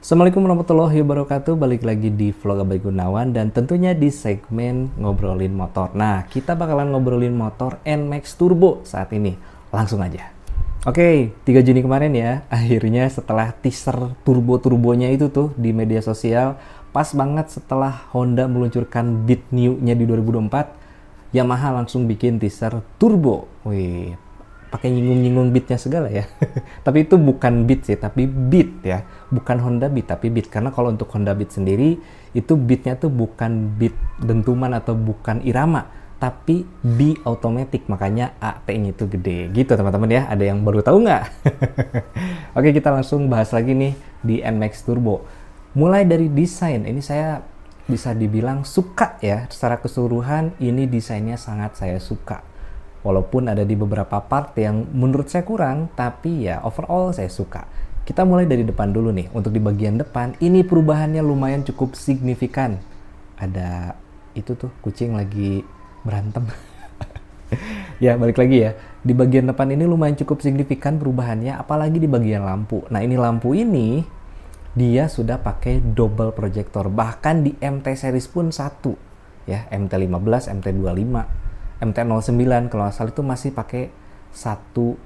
Assalamualaikum warahmatullahi wabarakatuh. Balik lagi di vlog Abay Gunawan dan tentunya di segmen ngobrolin motor. Nah, kita bakalan ngobrolin motor NMAX Turbo saat ini. Langsung aja. Oke, 3 Juni kemarin ya, akhirnya setelah teaser turbo-turbonya itu tuh di media sosial, pas banget setelah Honda meluncurkan Beat New-nya di 2024, Yamaha langsung bikin teaser turbo. Wih, pakai nyinggung-nyinggung Beat-nya segala ya. Tapi itu bukan Beat sih, tapi Beat ya. Bukan Honda Beat, tapi Beat. Karena kalau untuk Honda Beat sendiri, itu Beat-nya tuh bukan beat dentuman atau bukan irama, tapi B automatic, makanya AT-nya itu gede. Gitu teman-teman ya, ada yang baru tahu nggak? Oke, kita langsung bahas lagi nih di NMAX Turbo. Mulai dari desain, ini saya bisa dibilang suka ya. Secara keseluruhan, ini desainnya sangat saya suka. Walaupun ada di beberapa part yang menurut saya kurang, tapi ya overall saya suka. Kita mulai dari depan dulu nih. Untuk di bagian depan, ini perubahannya lumayan cukup signifikan. Ada itu tuh, kucing lagi berantem. Ya, balik lagi ya. Di bagian depan ini lumayan cukup signifikan perubahannya, apalagi di bagian lampu. Nah, ini lampu ini, dia sudah pakai double projector. Bahkan di MT series pun satu. Ya, MT15, MT25. MT-09 kalau nggak salah itu masih pakai satu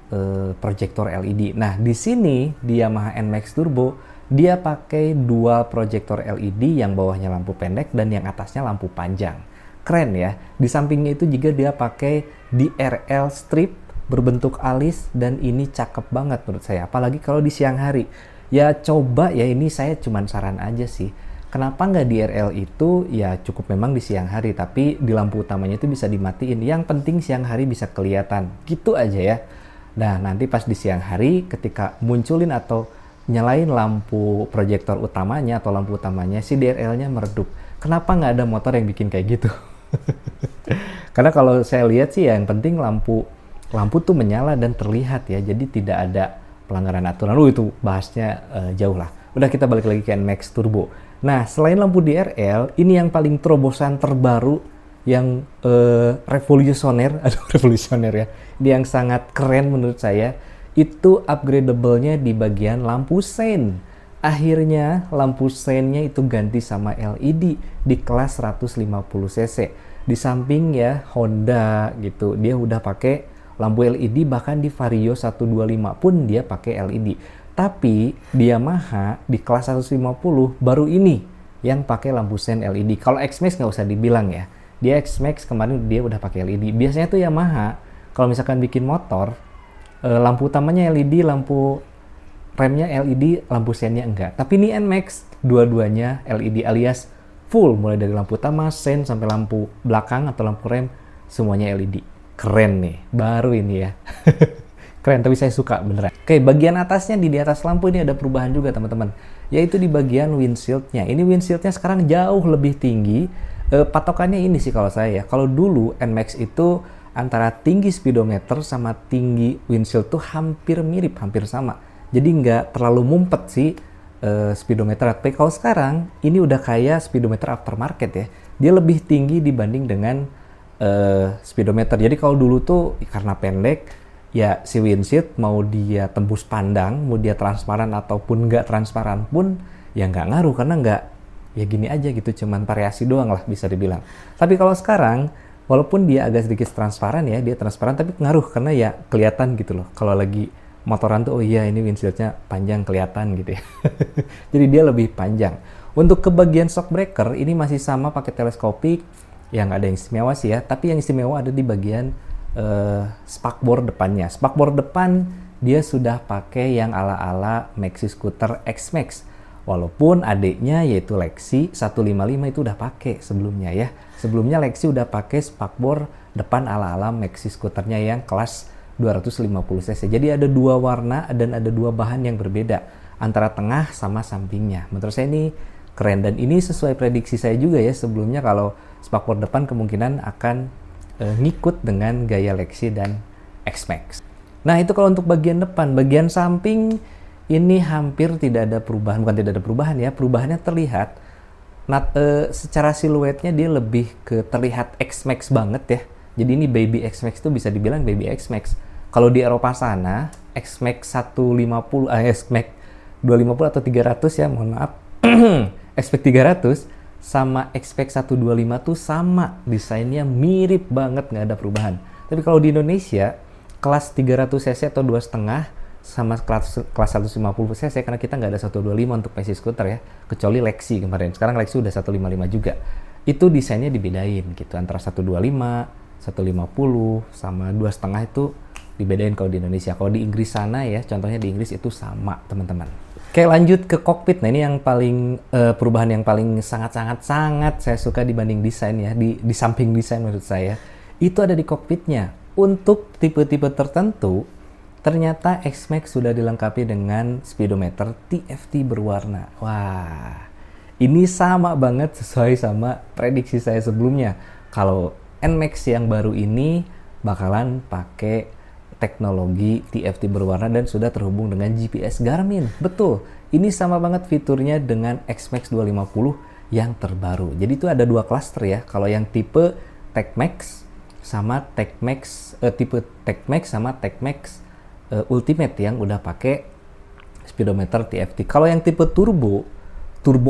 proyektor LED. Nah, di sini di Yamaha NMAX Turbo dia pakai dual proyektor LED yang bawahnya lampu pendek dan yang atasnya lampu panjang. Keren ya. Di sampingnya itu juga dia pakai DRL strip berbentuk alis dan ini cakep banget menurut saya. Apalagi kalau di siang hari. Ya coba ya, ini saya cuman saran aja sih. Kenapa nggak DRL itu ya cukup memang di siang hari, tapi di lampu utamanya itu bisa dimatiin. Yang penting siang hari bisa kelihatan, gitu aja ya. Nah, nanti pas di siang hari ketika munculin atau nyalain lampu proyektor utamanya atau lampu utamanya, si DRL-nya meredup. Kenapa nggak ada motor yang bikin kayak gitu? Karena kalau saya lihat sih ya, yang penting lampu tuh menyala dan terlihat ya, jadi tidak ada pelanggaran aturan. Itu bahasnya jauh lah. Udah, kita balik lagi ke NMAX Turbo. Nah, selain lampu DRL, ini yang paling terobosan terbaru, yang revolusioner, revolusioner ya, ini yang sangat keren menurut saya, itu upgradable-nya di bagian lampu sein. Akhirnya lampu sein-nya itu ganti sama LED di kelas 150 cc. Di samping ya Honda gitu, dia udah pakai lampu LED, bahkan di Vario 125 pun dia pakai LED. Tapi di Yamaha di kelas 150 baru ini yang pakai lampu sein LED. Kalau X-Max nggak usah dibilang ya. Dia X-Max kemarin dia udah pakai LED. Biasanya tuh Yamaha kalau misalkan bikin motor, lampu utamanya LED, lampu remnya LED, lampu seinnya enggak. Tapi ini NMAX dua-duanya LED alias full, mulai dari lampu utama, sein sampai lampu belakang atau lampu rem semuanya LED. Keren nih, baru ini ya. Keren, tapi saya suka beneran. Oke, bagian atasnya di atas lampu ini ada perubahan juga teman-teman. Yaitu di bagian windshield-nya. Ini windshield-nya sekarang jauh lebih tinggi. Patokannya ini sih kalau saya ya. Kalau dulu NMAX itu antara tinggi speedometer sama tinggi windshield tuh hampir mirip, hampir sama. Jadi nggak terlalu mumpet sih speedometer. Tapi kalau sekarang ini udah kayak speedometer aftermarket ya. Dia lebih tinggi dibanding dengan speedometer. Jadi kalau dulu tuh karena pendek, ya si windshield mau dia tembus pandang, mau dia transparan ataupun nggak transparan pun ya nggak ngaruh, karena nggak, ya gini aja gitu, cuman variasi doang lah bisa dibilang. Tapi kalau sekarang walaupun dia agak sedikit transparan ya, dia transparan tapi ngaruh karena ya kelihatan gitu loh. Kalau lagi motoran tuh, oh iya ini windshieldnya panjang, kelihatan gitu ya. Jadi dia lebih panjang. Untuk ke bagian shock breaker ini masih sama pakai teleskopik, yang ada yang istimewa sih ya, tapi yang istimewa ada di bagian spakbor depannya. Spakbor depan dia sudah pakai yang ala-ala Maxi Scooter X-Max. Walaupun adiknya yaitu Lexi 155 itu udah pakai sebelumnya ya. Sebelumnya Lexi udah pakai spakbor depan ala-ala Maxi Scooternya yang kelas 250 cc. Jadi ada dua warna dan ada dua bahan yang berbeda antara tengah sama sampingnya. Menurut saya ini keren dan ini sesuai prediksi saya juga ya sebelumnya, kalau spakbor depan kemungkinan akan ngikut dengan gaya Lexi dan X-Max. Nah, itu kalau untuk bagian depan. Bagian samping ini hampir tidak ada perubahan. Bukan tidak ada perubahan ya, perubahannya terlihat. Secara siluetnya dia lebih ke terlihat X-Max banget ya. Jadi ini baby X-Max itu bisa dibilang baby X-Max. Kalau di Eropa sana, X-Max 150, X-Max 250 atau 300 ya, mohon maaf. Xpac 300 sama Xpac 125 tuh sama, desainnya mirip banget, nggak ada perubahan. Tapi kalau di Indonesia, kelas 300 cc atau 2,5 sama kelas 150 cc, karena kita nggak ada 125 untuk Maxi Scooter ya, kecuali Lexi kemarin. Sekarang Lexi udah 155 juga. Itu desainnya dibedain gitu, antara 125, 150 sama 2,5 itu dibedain kalau di Indonesia. Kalau di Inggris sana ya, contohnya di Inggris itu sama teman-teman. Oke, lanjut ke kokpit. Nah, ini yang paling perubahan yang paling sangat saya suka dibanding desain ya, di samping desain menurut saya, itu ada di kokpitnya. Untuk tipe-tipe tertentu, ternyata X-Max sudah dilengkapi dengan speedometer TFT berwarna. Wah, ini sama banget sesuai sama prediksi saya sebelumnya. Kalau NMAX yang baru ini bakalan pakai teknologi TFT berwarna dan sudah terhubung dengan GPS Garmin. Betul, ini sama banget fiturnya dengan X-Max 250 yang terbaru. Jadi itu ada dua klaster ya. Kalau yang tipe TechMax sama TechMax, tipe TechMax sama TechMax Ultimate yang udah pakai speedometer TFT. Kalau yang tipe turbo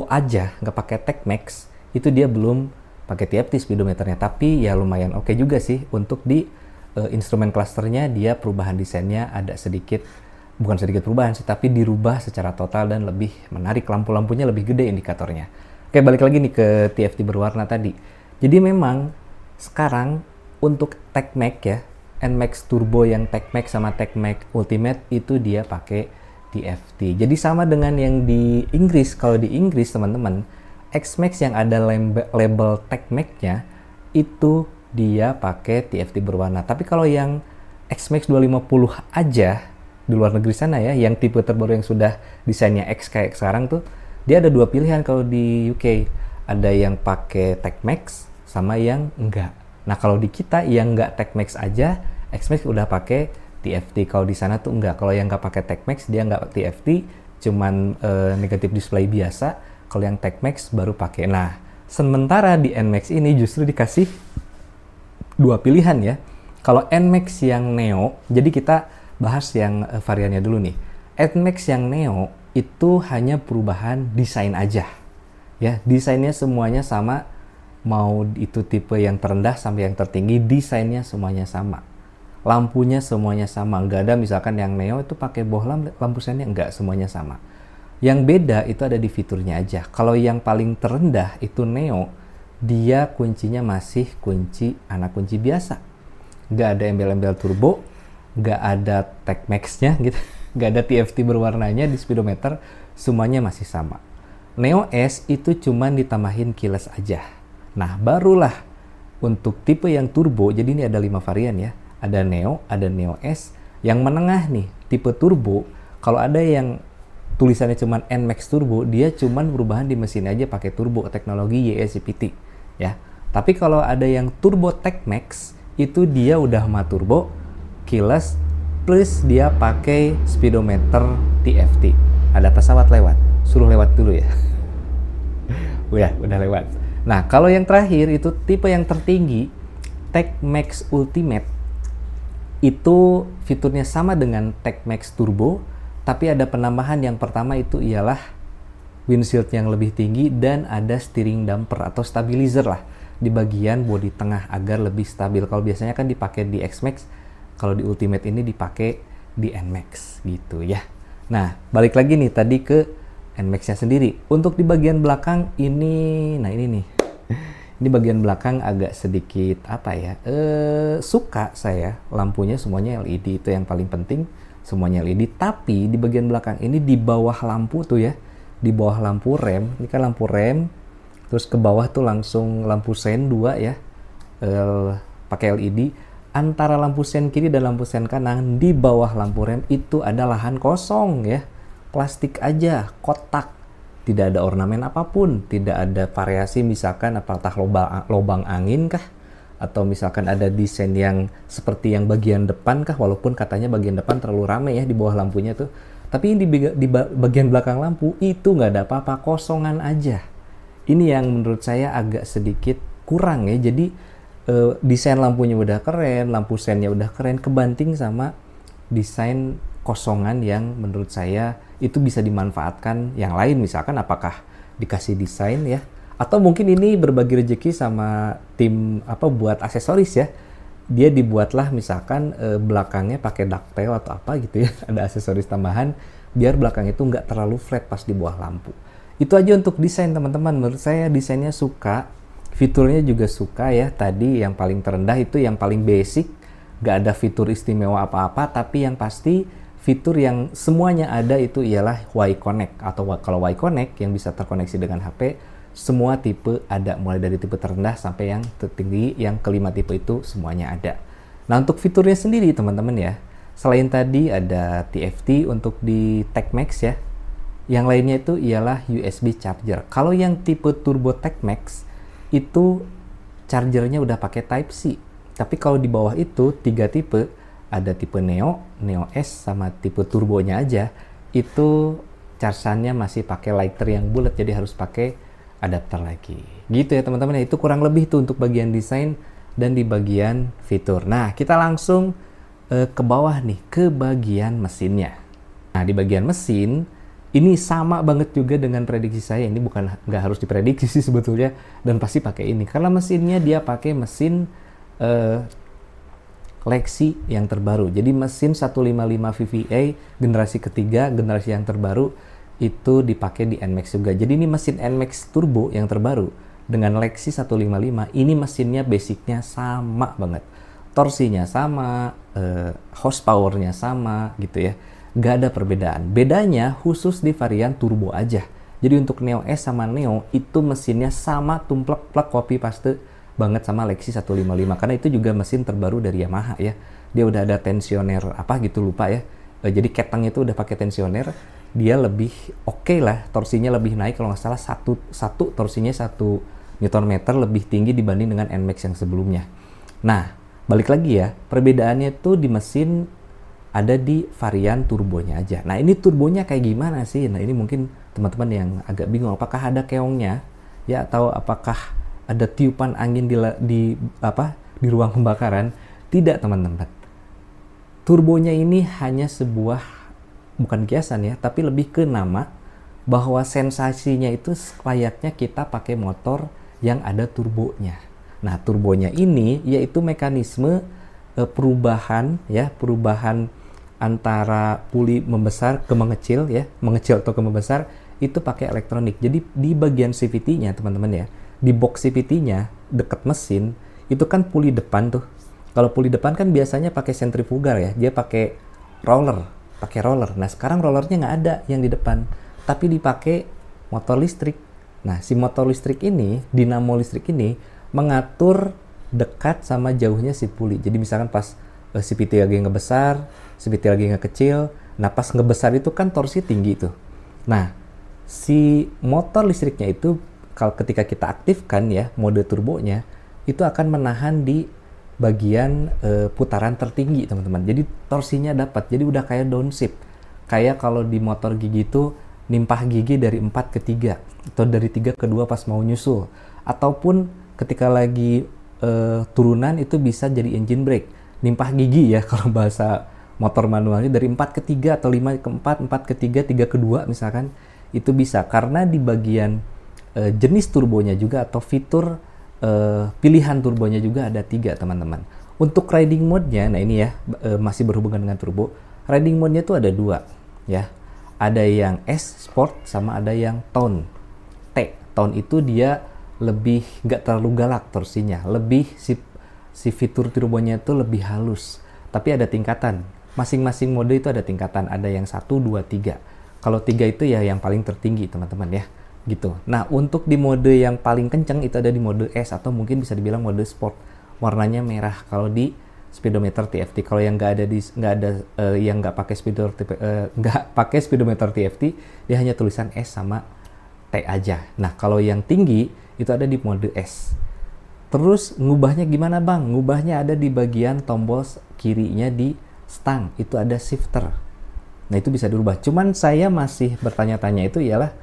aja, nggak pakai TechMax, itu dia belum pakai TFT speedometernya. Tapi ya lumayan oke juga sih untuk di instrumen clusternya. Dia perubahan desainnya ada sedikit, bukan sedikit perubahan sih, tapi dirubah secara total dan lebih menarik. Lampu-lampunya lebih gede indikatornya. Oke, balik lagi nih ke TFT berwarna tadi. Jadi memang sekarang untuk TechMax ya, NMAX Turbo yang TechMax sama TechMax Ultimate itu dia pakai TFT. Jadi sama dengan yang di Inggris. Kalau di Inggris teman-teman, X-Max yang ada label TechMax-nya itu dia pakai TFT berwarna. Tapi kalau yang X-Max 250 aja di luar negeri sana ya, yang tipe terbaru yang sudah desainnya X kayak sekarang tuh, dia ada dua pilihan kalau di UK. Ada yang pakai TechMax sama yang enggak. Nah, kalau di kita yang enggak TechMax aja, X-Max udah pakai TFT. Kalau di sana tuh enggak. Kalau yang enggak pakai TechMax, dia enggak TFT, cuman negatif display biasa. Kalau yang TechMax baru pakai. Nah, sementara di NMAX ini justru dikasih dua pilihan ya. Kalau NMAX yang Neo, jadi kita bahas yang variannya dulu nih. NMAX yang Neo itu hanya perubahan desain aja. Ya, desainnya semuanya sama. Mau itu tipe yang terendah sampai yang tertinggi, desainnya semuanya sama. Lampunya semuanya sama. Nggak ada misalkan yang Neo itu pakai bohlam, lampu sennya nggak, semuanya sama. Yang beda itu ada di fiturnya aja. Kalau yang paling terendah itu Neo, dia kuncinya masih kunci anak kunci biasa. Nggak ada embel-embel turbo, nggak ada TechMax-nya gitu, nggak ada TFT berwarnanya di speedometer, semuanya masih sama. Neo S itu cuman ditambahin keyless aja. Nah, barulah untuk tipe yang turbo, jadi ini ada 5 varian ya. Ada Neo, ada Neo S. Yang menengah nih, tipe turbo, kalau ada yang tulisannya cuman NMAX Turbo, dia cuman perubahan di mesin aja pakai turbo, teknologi YECPT ya. Tapi kalau ada yang Turbo TechMax, itu dia udah sama turbo, keyless, plus dia pakai speedometer TFT. Ada pesawat lewat, suruh lewat dulu ya. Udah lewat. Nah, kalau yang terakhir itu tipe yang tertinggi, TechMax Ultimate, itu fiturnya sama dengan TechMax Turbo, tapi ada penambahan. Yang pertama itu ialah windshield yang lebih tinggi dan ada steering damper atau stabilizer lah di bagian bodi tengah agar lebih stabil. Kalau biasanya kan dipakai di X-Max, kalau di Ultimate ini dipakai di NMAX gitu ya. Nah, balik lagi nih tadi ke NMAX-nya sendiri. Untuk di bagian belakang ini, nah ini nih. Ini bagian belakang agak sedikit apa ya? Suka saya lampunya semuanya LED, itu yang paling penting, semuanya LED. Tapi di bagian belakang ini di bawah lampu tuh ya, di bawah lampu rem, ini kan lampu rem, terus ke bawah tuh langsung lampu sen 2 ya, pakai LED. Antara lampu sen kiri dan lampu sen kanan di bawah lampu rem itu ada lahan kosong ya, plastik aja, kotak. Tidak ada ornamen apapun, tidak ada variasi misalkan apakah lubang angin kah, atau misalkan ada desain yang seperti yang bagian depan kah, walaupun katanya bagian depan terlalu rame ya di bawah lampunya tuh. Tapi di bagian belakang lampu itu nggak ada apa-apa, kosongan aja. Ini yang menurut saya agak sedikit kurang ya. Jadi desain lampunya udah keren, lampu sennya udah keren, kebanting sama desain kekosongan yang menurut saya itu bisa dimanfaatkan yang lain, misalkan apakah dikasih desain ya, atau mungkin ini berbagi rezeki sama tim apa buat aksesoris ya. Dia dibuatlah misalkan belakangnya pakai ducktail atau apa gitu ya, ada aksesoris tambahan biar belakang itu nggak terlalu flat pas di bawah lampu. Itu aja untuk desain teman-teman. Menurut saya desainnya suka, fiturnya juga suka ya. Tadi yang paling terendah itu yang paling basic, nggak ada fitur istimewa apa-apa, tapi yang pasti fitur yang semuanya ada itu ialah Y-Connect, atau kalau Y-Connect yang bisa terkoneksi dengan HP, semua tipe ada, mulai dari tipe terendah sampai yang tertinggi, yang kelima tipe itu semuanya ada. Nah, untuk fiturnya sendiri teman-teman ya, selain tadi ada TFT untuk di TechMax ya, yang lainnya itu ialah USB charger. Kalau yang tipe Turbo TechMax itu chargernya udah pakai Type-C. Tapi kalau di bawah itu 3 tipe, ada tipe Neo, Neo S sama tipe turbonya aja, itu charge-annya masih pakai lighter yang bulat, jadi harus pakai adapter lagi. Gitu ya teman-teman, itu kurang lebih tuh untuk bagian desain dan di bagian fitur. Nah, kita langsung ke bawah nih, ke bagian mesinnya. Nah, di bagian mesin ini sama banget juga dengan prediksi saya. Ini bukan nggak harus diprediksi sih sebetulnya, dan pasti pakai ini karena mesinnya dia pakai mesin Lexi yang terbaru. Jadi mesin 155 VVA generasi ketiga, generasi yang terbaru itu dipakai di NMAX juga. Jadi ini mesin NMAX Turbo yang terbaru dengan Lexi 155. Ini mesinnya basicnya sama banget. Torsinya sama, horsepower-nya sama gitu ya. Nggak ada perbedaan. Bedanya khusus di varian turbo aja. Jadi untuk Neo S sama Neo itu mesinnya sama, tumplek-plek, copy paste banget sama Lexi 155, karena itu juga mesin terbaru dari Yamaha ya. Dia udah ada tensioner apa gitu, lupa ya. Jadi ketang itu udah pakai tensioner. Dia lebih oke lah, torsinya lebih naik, kalau nggak salah satu torsinya 1 Nm lebih tinggi dibanding dengan NMAX yang sebelumnya. Nah, balik lagi ya, perbedaannya tuh di mesin ada di varian turbonya aja. Nah, ini turbonya kayak gimana sih? Nah, ini mungkin teman-teman yang agak bingung, apakah ada keongnya ya, atau apakah ada tiupan angin di ruang pembakaran? Tidak teman-teman. Turbonya ini hanya sebuah, bukan kiasan ya, tapi lebih ke nama, bahwa sensasinya itu layaknya kita pakai motor yang ada turbonya. Nah, turbonya ini yaitu mekanisme perubahan ya, perubahan antara puli membesar ke mengecil ya, mengecil atau ke membesar, itu pakai elektronik. Jadi di bagian CVT-nya teman-teman ya, di box CVT-nya dekat mesin itu kan puli depan tuh. Kalau puli depan kan biasanya pakai sentrifugal ya, dia pakai roller. Nah, sekarang rollernya nggak ada yang di depan, tapi dipakai motor listrik. Nah, si motor listrik ini, dinamo listrik ini mengatur dekat sama jauhnya si puli. Jadi misalkan pas CVT lagi ngebesar, CVT lagi ngekecil, nah pas ngebesar itu kan torsi tinggi tuh. Nah, si motor listriknya itu kalau ketika kita aktifkan ya mode turbonya, itu akan menahan di bagian putaran tertinggi teman-teman. Jadi torsinya dapat, jadi udah kayak downshift. Kayak kalau di motor gigi itu nimpah gigi dari 4 ke 3 atau dari 3 ke 2 pas mau nyusul, ataupun ketika lagi turunan itu bisa jadi engine brake, nimpah gigi ya kalau bahasa motor manualnya, dari 4 ke 3 atau 5 ke 4, 4 ke 3, 3 ke 2 misalkan, itu bisa karena di bagian jenis turbonya juga atau fitur pilihan turbonya juga ada 3 teman-teman. Untuk riding mode-nya, nah ini ya masih berhubungan dengan turbo. Riding mode-nya tuh ada 2 ya. Ada yang S Sport sama ada yang Tone. Tone itu dia lebih nggak terlalu galak torsinya, lebih si fitur turbonya itu lebih halus. Tapi ada tingkatan. Masing-masing mode itu ada tingkatan. Ada yang 1, 2, 3. Kalau 3 itu ya yang paling tertinggi teman-teman ya. Gitu. Nah, untuk di mode yang paling kenceng itu ada di mode S atau mungkin bisa dibilang mode sport. Warnanya merah kalau di speedometer TFT. Kalau yang yang nggak pakai speedometer TFT, dia hanya tulisan S sama T aja. Nah, kalau yang tinggi itu ada di mode S. Terus ngubahnya gimana bang? Ngubahnya ada di bagian tombol kirinya di stang. Itu ada shifter. Nah, itu bisa dirubah. Cuman saya masih bertanya-tanya itu ialah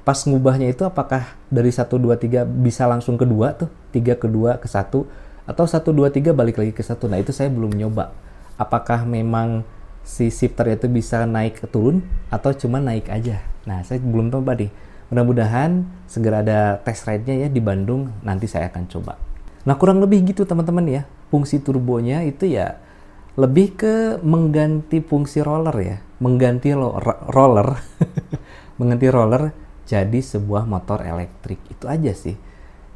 pas ngubahnya itu apakah dari 1, 2, 3 bisa langsung ke 2 tuh, 3 ke 2 ke 1, atau 1, 2, 3 balik lagi ke 1. Nah, itu saya belum nyoba. Apakah memang si shifter itu bisa naik ke turun atau cuma naik aja. Nah, saya belum coba nih. Mudah-mudahan segera ada test ride-nya ya di Bandung, nanti saya akan coba. Nah, kurang lebih gitu teman-teman ya. Fungsi turbonya itu ya lebih ke mengganti fungsi roller ya. Mengganti roller mengganti roller jadi sebuah motor elektrik. Itu aja sih.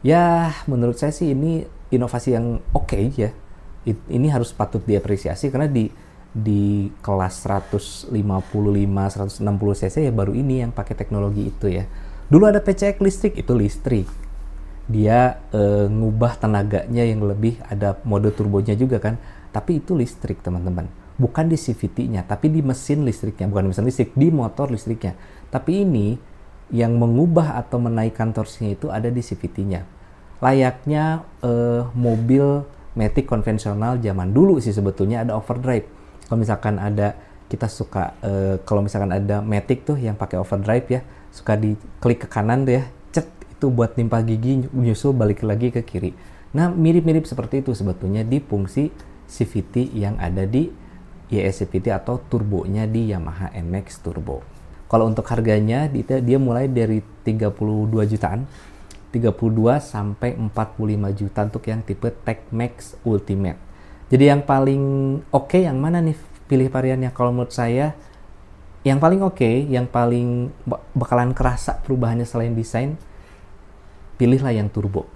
Ya, menurut saya sih ini inovasi yang oke ya. Ini harus patut diapresiasi karena di kelas 155 160 cc ya baru ini yang pakai teknologi itu ya. Dulu ada PCX listrik, itu listrik. Dia ngubah tenaganya yang lebih, ada mode turbonya juga kan. Tapi itu listrik teman-teman. Bukan di CVT-nya, tapi di mesin listriknya. Bukan di mesin listrik, di motor listriknya. Tapi ini yang mengubah atau menaikkan torsinya itu ada di CVT-nya. Layaknya mobil Matic konvensional zaman dulu sih sebetulnya ada overdrive. Kalau misalkan ada, kita suka, kalau misalkan ada Matic tuh yang pakai overdrive ya, suka diklik ke kanan tuh ya, cet, itu buat nimpah gigi, nyusul balik lagi ke kiri. Nah, mirip-mirip seperti itu sebetulnya di fungsi CVT yang ada di YS-CVT atau turbonya di Yamaha NMAX Turbo. Kalau untuk harganya, dia mulai dari 32 jutaan, 32 sampai 45 juta untuk yang tipe TechMax Ultimate. Jadi yang paling oke yang mana nih pilih variannya? Kalau menurut saya yang paling oke, yang paling bakalan kerasa perubahannya selain desain, pilihlah yang turbo.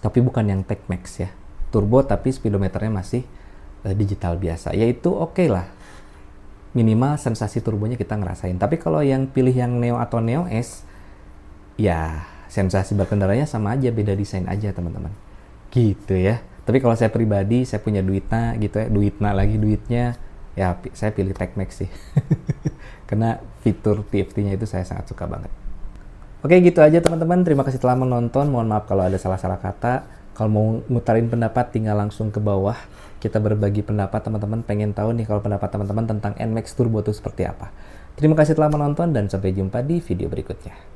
Tapi bukan yang TechMax ya. Turbo tapi speedometernya masih digital biasa. Yaitu oke lah. Minimal sensasi turbonya kita ngerasain. Tapi kalau yang pilih yang Neo atau Neo S, ya sensasi berkendaranya sama aja, beda desain aja teman-teman. Gitu ya. Tapi kalau saya pribadi, saya punya duitnya gitu ya, duitnya, ya saya pilih TechMax sih. Karena fitur TFT-nya itu saya sangat suka banget. Oke, gitu aja teman-teman. Terima kasih telah menonton. Mohon maaf kalau ada salah-salah kata. Kalau mau ngutarin pendapat, tinggal langsung ke bawah. Kita berbagi pendapat, teman-teman. Pengen tahu nih kalau pendapat teman-teman tentang NMAX Turbo itu seperti apa. Terima kasih telah menonton dan sampai jumpa di video berikutnya.